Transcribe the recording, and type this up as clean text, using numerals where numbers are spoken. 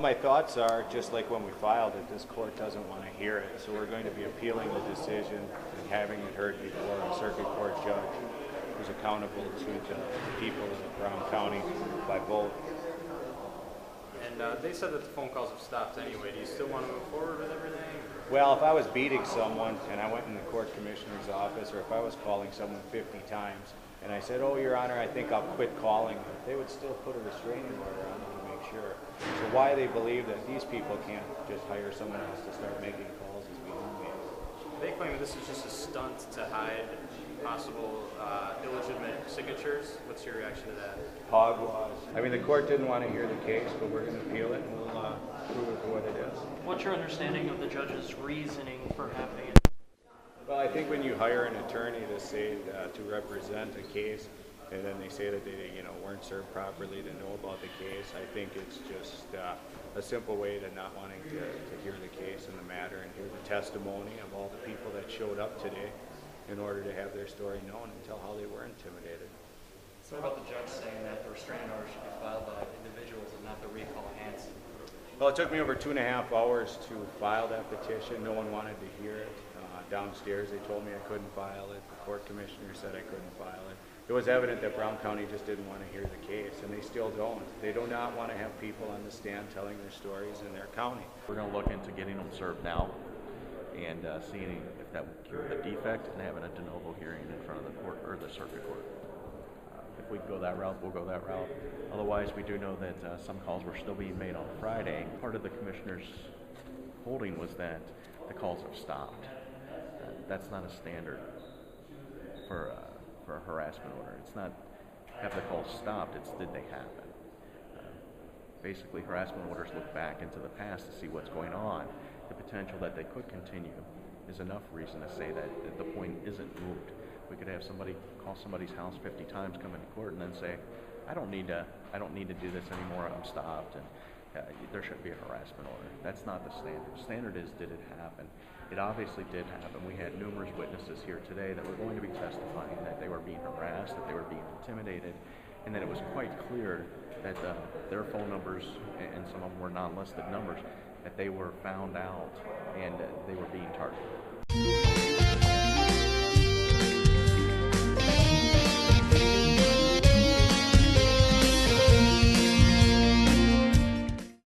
My thoughts are, just like when we filed it, this court doesn't want to hear it, so we're going to be appealing the decision and having it heard before a circuit court judge who's accountable to the people of Brown County by vote. And they said that the phone calls have stopped anyway. Do you still want to move forward with everything? Well, if I was beating someone and I went in the court commissioner's office, or if I was calling someone 50 times and I said, "Oh, Your Honor, I think I'll quit calling them," they would still put a restraining order on me to make sure. So why they believe that these people can't just hire someone else to start making calls is beyond me. They claim this is just a stunt to hide possible illegitimate signatures. What's your reaction to that? Hogwash. I mean, the court didn't want to hear the case, but we're going to appeal it and we'll prove it for what it is. What's your understanding of the judge's reasoning for having it? Well, I think when you hire an attorney to say to represent a case, and then they say that they weren't served properly to know about the case, I think it's just a simple way to not wanting to hear the case and the matter and hear the testimony of all the people that showed up today in order to have their story known and tell how they were intimidated. So about the judge saying that the restraining order should be filed by individuals and not the Recall Hansen? Well, it took me over 2.5 hours to file that petition. No one wanted to hear it. Downstairs they told me I couldn't file it. The court commissioner said I couldn't file it. It was evident that Brown County just didn't want to hear the case, and they still don't. They do not want to have people on the stand telling their stories in their county. We're going to look into getting them served now and seeing if that would cure the defect and having a de novo hearing in front of the court or the circuit court. If we go that route, we'll go that route. Otherwise, we do know that some calls were still being made on Friday. Part of the commissioner's holding was that the calls have stopped. That's not a standard for a harassment order. It's not have the calls stopped, it's did they happen. Basically, harassment orders look back into the past to see what's going on. The potential that they could continue is enough reason to say that the point isn't moved. We could have somebody call somebody's house 50 times, come into court, and then say, I don't need to do this anymore, I'm stopped, and there should be a harassment order. That's not the standard. The standard is, did it happen? It obviously did happen. We had numerous witnesses here today that were going to be testifying that they were being harassed, that they were being intimidated, and that it was quite clear that their phone numbers, and some of them were non-listed numbers, that they were found out and they were being targeted.